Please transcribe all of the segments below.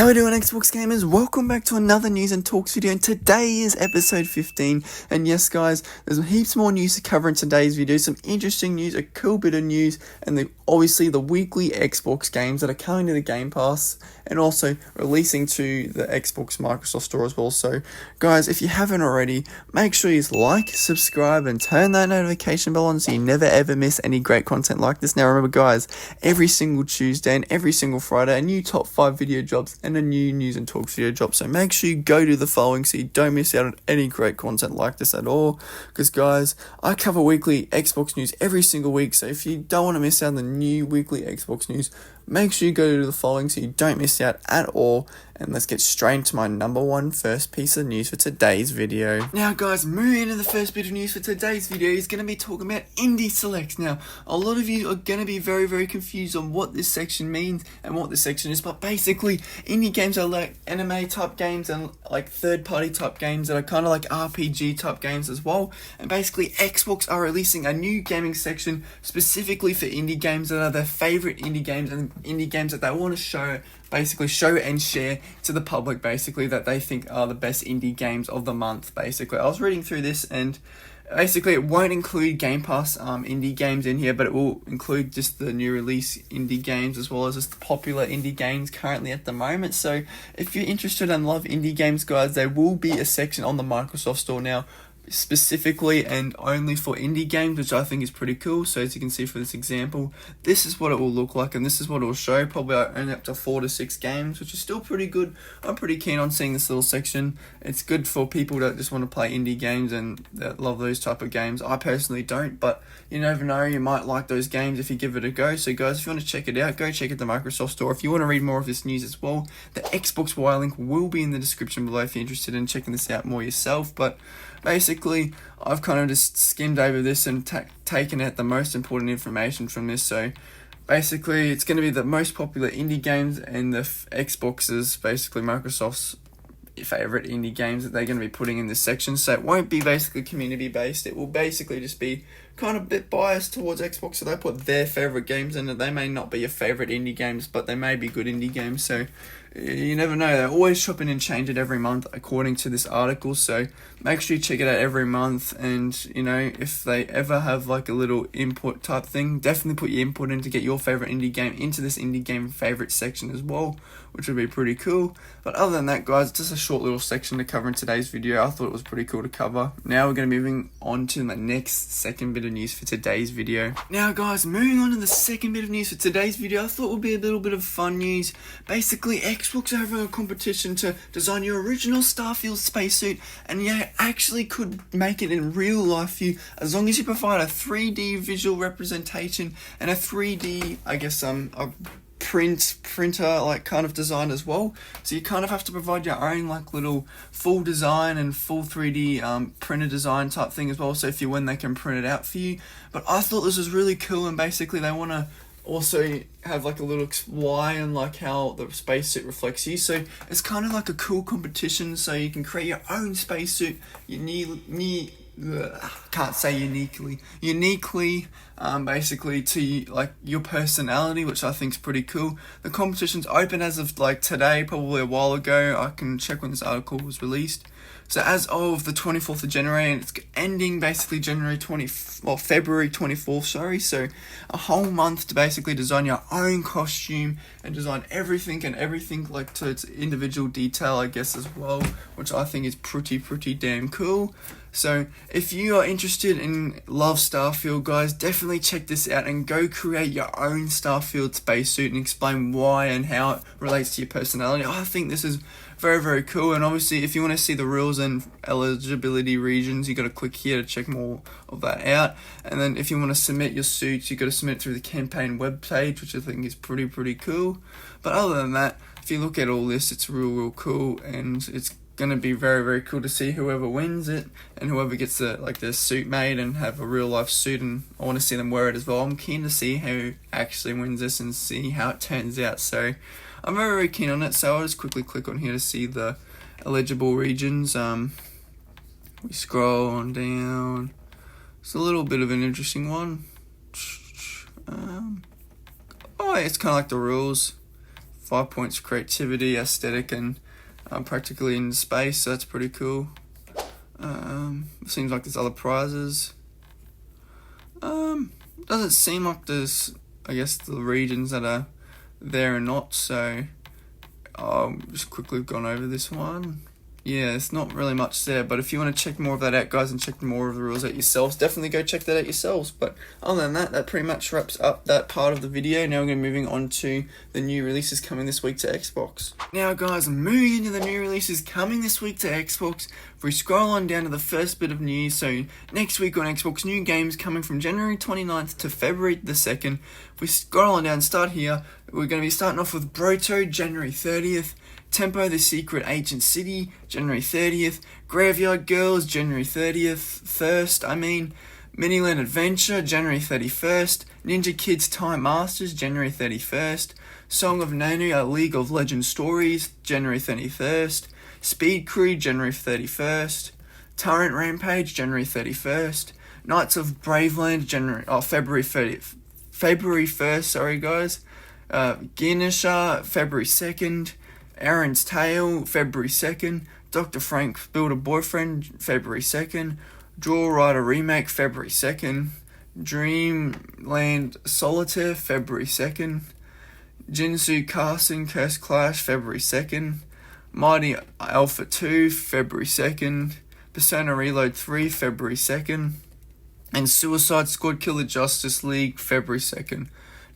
How are we doing, Xbox gamers? Welcome back to another news and talks video, and today is episode 15. And yes guys, there's heaps more news to cover in today's video. Some interesting news, a cool bit of news, and obviously the weekly Xbox games that are coming to the Game Pass and also releasing to the Xbox Microsoft Store as well. So guys, if you haven't already, make sure you like, subscribe and turn that notification bell on so you never ever miss any great content like this. Now remember guys, every single Tuesday and every single Friday a new top 5 video drops and a new news and talks video drop, so make sure you go to the following so you don't miss out on any great content like this at all. Because guys, I cover weekly Xbox news every single week, so if you don't want to miss out on the new weekly Xbox news, make sure you go to the following so you don't miss out at all. And let's get straight into my number one first piece of news for today's video. Now guys, moving into the first bit of news for today's video is going to be talking about Indie Selects. Now, a lot of you are going to be very confused on what this section means and what this section is, but basically, indie games are like anime type games and like third party type games that are kind of like RPG type games as well. And basically, Xbox are releasing a new gaming section specifically for indie games that are their favorite indie games and indie games that they want to show and share to the public, basically, that they think are the best indie games of the month. Basically, I was reading through this, and basically it won't include Game Pass indie games in here, but it will include just the new release indie games as well as just the popular indie games currently at the moment. So if you're interested and love indie games guys, there will be a section on the Microsoft Store now specifically and only for indie games, which I think is pretty cool. So as you can see for this example, this is what it will look like and this is what it will show, probably only up to 4 to 6 games, which is still pretty good. I'm pretty keen on seeing this little section. It's good for people that just want to play indie games and that love those type of games. I personally don't, but you never know, you might like those games if you give it a go. So guys, if you want to check it out, go check out the Microsoft Store. If you want to read more of this news as well, the Xbox Wire link will be in the description below if you're interested in checking this out more yourself. But basically, I've kind of just skimmed over this and taken out the most important information from this. So basically, it's going to be the most popular indie games and the Xbox's, basically Microsoft's favorite indie games that they're going to be putting in this section. So it won't be basically community based. It will basically just be kind of a bit biased towards Xbox, so they put their favorite games in it. They may not be your favorite indie games, but they may be good indie games, so you never know. They're always chopping and changing every month according to this article, so make sure you check it out every month. And you know, if they ever have like a little input type thing, definitely put your input in to get your favorite indie game into this indie game favorite section as well, which would be pretty cool. But other than that guys, just a short little section to cover in today's video. I thought it was pretty cool to cover. Now we're going to be moving on to the next second bit of news for today's video. Now guys, moving on to the second bit of news for today's video, I thought would be a little bit of fun news. Basically, Xbox are having a competition to design your original Starfield spacesuit, and yeah, actually could make it in real life for you as long as you provide a 3D visual representation and a 3D, I guess, a printer like kind of design as well. So you kind of have to provide your own like little full design and full 3D printer design type thing as well, so if you win they can print it out for you. But I thought this was really cool, and basically they want to also have like a little Y and like how the spacesuit reflects you. So it's kind of like a cool competition, so you can create your own spacesuit. Can't say uniquely, basically to like your personality, which I think is pretty cool. The competition's open as of like today, probably a while ago. I can check when this article was released. So as of the 24th of January, and it's ending basically February 24th, sorry. So a whole month to basically design your own costume and design everything like to its individual detail, I guess, as well, which I think is pretty damn cool. So if you are interested in love Starfield guys, definitely check this out and go create your own Starfield spacesuit and explain why and how it relates to your personality. I think this is very cool. And obviously if you want to see the rules and eligibility regions, you got to click here to check more of that out. And then if you want to submit your suits, you got to submit it through the campaign webpage, which I think is pretty cool. But other than that, if you look at all this, it's real cool, and it's gonna be very cool to see whoever wins it and whoever gets their suit made and have a real life suit, and I want to see them wear it as well. I'm keen to see who actually wins this and see how it turns out, so I'm very keen on it. So I'll just quickly click on here to see the eligible regions. We scroll on down. It's a little bit of an interesting one. It's kind of like the rules. 5 points creativity, aesthetic, and practically in space, so that's pretty cool. Seems like there's other prizes. Doesn't seem like there's, I guess, the regions that are there or not, so I'll just quickly gone over this one. Yeah, it's not really much there, but if you want to check more of that out, guys, and check more of the rules out yourselves, definitely go check that out yourselves. But other than that, that pretty much wraps up that part of the video. Now we're going to be moving on to the new releases coming this week to Xbox. Now, guys, moving into the new releases coming this week to Xbox, if we scroll on down to the first bit of news, so next week on Xbox, new games coming from January 29th to February the 2nd. If we scroll on down, start here, we're going to be starting off with Broto, January 30th. Tempo the Secret Ancient City, January 30th. Graveyard Girls, January 30th. Miniland Adventure, January 31st. Ninja Kids Time Masters, January 31st. Song of Nanu, A League of Legends Stories, January 31st. Speed Crew, January 31st. Torrent Rampage, January 31st. Knights of Braveland, February 1st, sorry guys. Ginisha, February 2nd. Aaron's Tale, February 2nd. Dr. Frank's Build a Boyfriend, February 2nd. Draw Rider Remake, February 2nd. Dreamland Solitaire, February 2nd. Jinsu Casting Curse Clash, February 2nd. Mighty Alpha 2, February 2nd. Persona Reload 3, February 2nd. And Suicide Squad Killer Justice League, February 2nd.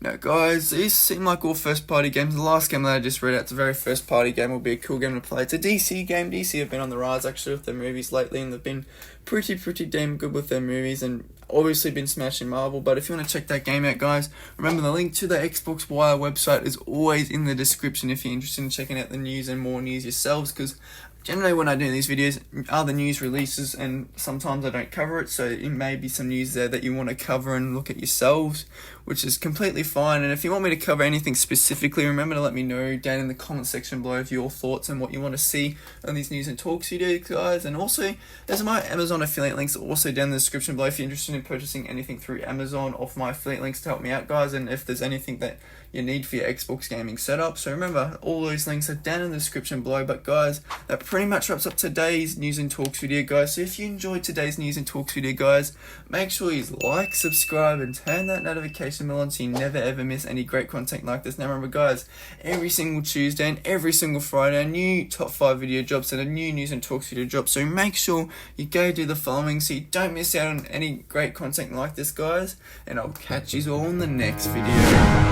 Now, guys, these seem like all first-party games. The last game that I just read out, it's a very first-party game, will be a cool game to play. It's a DC game. DC have been on the rise, actually, with their movies lately, and they've been pretty damn good with their movies, and obviously been smashing Marvel. But if you want to check that game out, guys, remember the link to the Xbox Wire website is always in the description if you're interested in checking out the news and more news yourselves, because generally when I do these videos, other news releases, and sometimes I don't cover it, so it may be some news there that you want to cover and look at yourselves, which is completely fine. And if you want me to cover anything specifically, remember to let me know down in the comment section below of your thoughts and what you want to see on these news and talks videos, guys. And also, there's my Amazon affiliate links also down in the description below if you're interested in purchasing anything through Amazon off my affiliate links to help me out, guys, and if there's anything that you need for your Xbox gaming setup. So remember, all those links are down in the description below. But guys, that pretty much wraps up today's news and talks video, guys. So if you enjoyed today's news and talks video, guys, make sure you like, subscribe, and turn that notification bell on so you never ever miss any great content like this. Now remember, guys, every single Tuesday and every single Friday, a new top 5 video drops and a new news and talks video drops. So make sure you go do the following so you don't miss out on any great content like this, guys. And I'll catch you all in the next video.